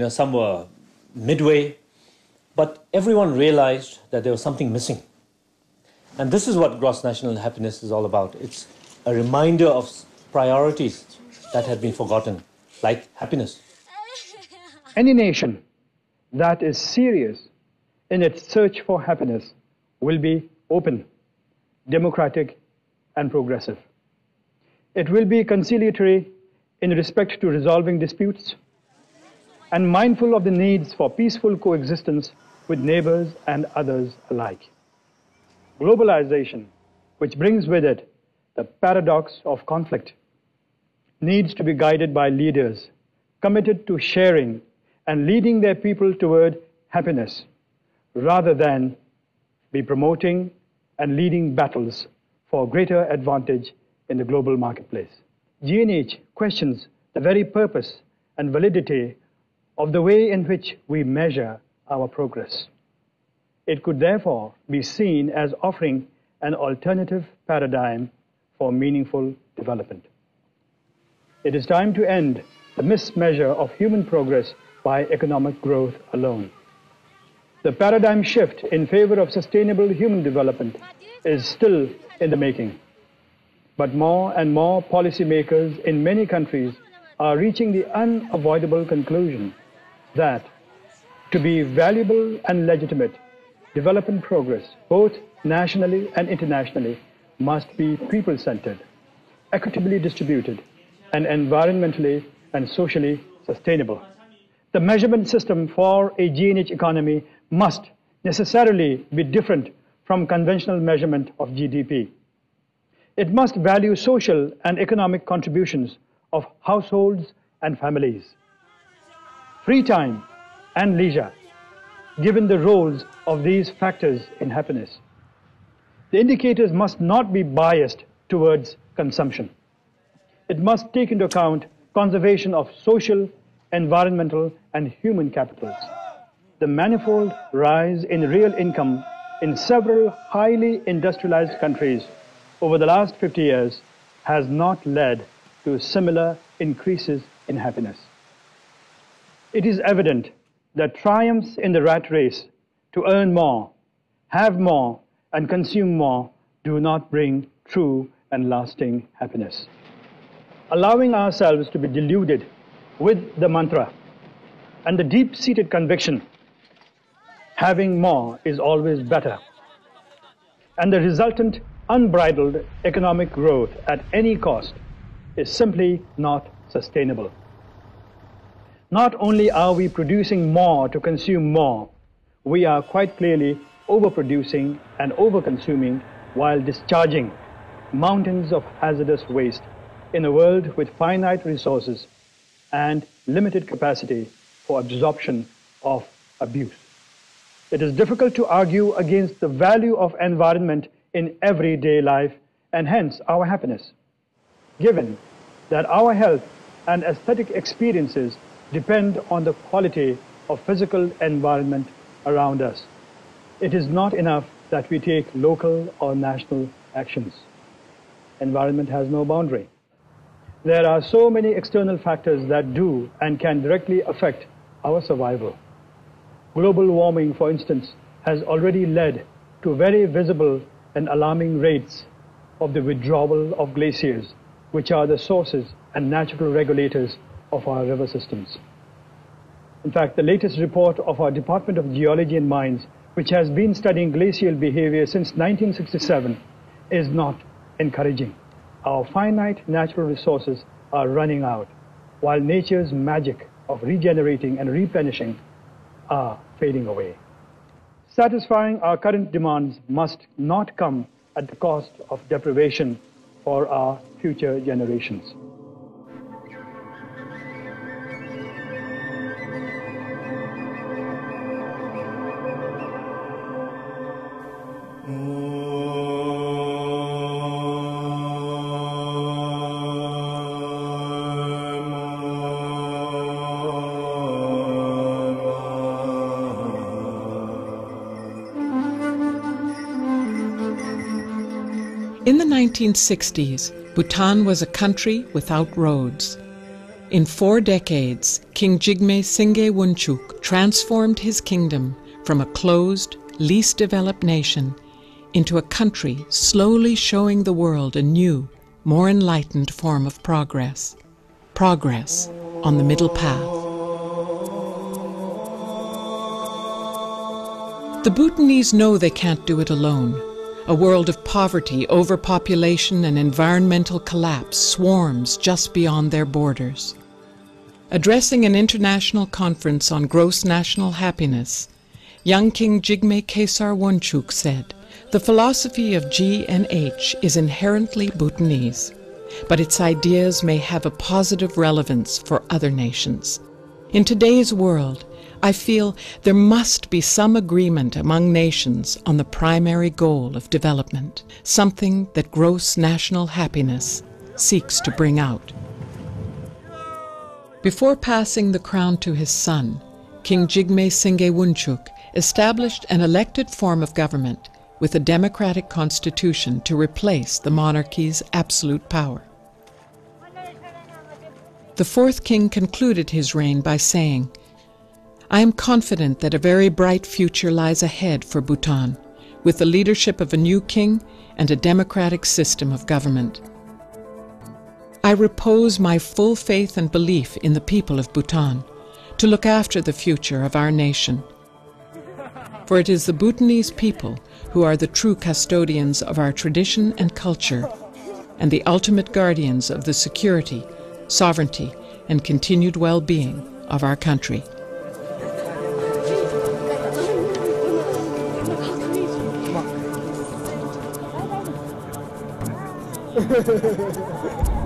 Some were midway, but everyone realized that there was something missing. And this is what gross national happiness is all about. It's a reminder of priorities that had been forgotten, like happiness. Any nation that is serious in its search for happiness will be open, democratic, and progressive. It will be conciliatory in respect to resolving disputes and mindful of the needs for peaceful coexistence with neighbors and others alike. Globalization, which brings with it the paradox of conflict, needs to be guided by leaders committed to sharing and leading their people toward happiness, rather than be promoting and leading battles for greater advantage in the global marketplace. GNH questions the very purpose and validity of the way in which we measure our progress. It could therefore be seen as offering an alternative paradigm for meaningful development. It is time to end the mismeasure of human progress by economic growth alone. The paradigm shift in favor of sustainable human development is still in the making. But more and more policymakers in many countries are reaching the unavoidable conclusion that to be valuable and legitimate, development progress, both nationally and internationally, must be people-centered, equitably distributed, and environmentally and socially sustainable. The measurement system for a GNH economy must necessarily be different from conventional measurement of GDP. It must value social and economic contributions of households and families, free time and leisure, given the roles of these factors in happiness. The indicators must not be biased towards consumption. It must take into account conservation of social, environmental, and human capitals. The manifold rise in real income in several highly industrialized countries over the last 50 years has not led to similar increases in happiness. It is evident that triumphs in the rat race to earn more, have more, and consume more do not bring true and lasting happiness. Allowing ourselves to be deluded with the mantra and the deep-seated conviction, having more is always better, and the resultant unbridled economic growth at any cost is simply not sustainable. Not only are we producing more to consume more, we are quite clearly overproducing and overconsuming while discharging mountains of hazardous waste in a world with finite resources and limited capacity for absorption of abuse. It is difficult to argue against the value of environment in everyday life and hence our happiness, given that our health and aesthetic experiences depend on the quality of physical environment around us. It is not enough that we take local or national actions. Environment has no boundary. There are so many external factors that do and can directly affect our survival. Global warming, for instance, has already led to very visible and alarming rates of the withdrawal of glaciers, which are the sources and natural regulators of our river systems. In fact, the latest report of our Department of Geology and Mines, which has been studying glacial behavior since 1967, is not encouraging. Our finite natural resources are running out, while nature's magic of regenerating and replenishing are fading away. Satisfying our current demands must not come at the cost of deprivation for our future generations. In the 1960s, Bhutan was a country without roads. In 4 decades, King Jigme Thinley transformed his kingdom from a closed, least developed nation into a country slowly showing the world a new, more enlightened form of progress. Progress on the middle path. The Bhutanese know they can't do it alone. A world of poverty, overpopulation, and environmental collapse swarms just beyond their borders. Addressing an international conference on gross national happiness, young King Jigme Wangchuk said, "The philosophy of GNH is inherently Bhutanese, but its ideas may have a positive relevance for other nations. In today's world, I feel there must be some agreement among nations on the primary goal of development, something that gross national happiness seeks to bring out." Before passing the crown to his son, King Jigme Wangchuk established an elected form of government with a democratic constitution to replace the monarchy's absolute power. The 4th king concluded his reign by saying, "I am confident that a very bright future lies ahead for Bhutan, with the leadership of a new king and a democratic system of government. I repose my full faith and belief in the people of Bhutan to look after the future of our nation. For it is the Bhutanese people who are the true custodians of our tradition and culture, and the ultimate guardians of the security, sovereignty, and continued well-being of our country." Ha ha ha ha.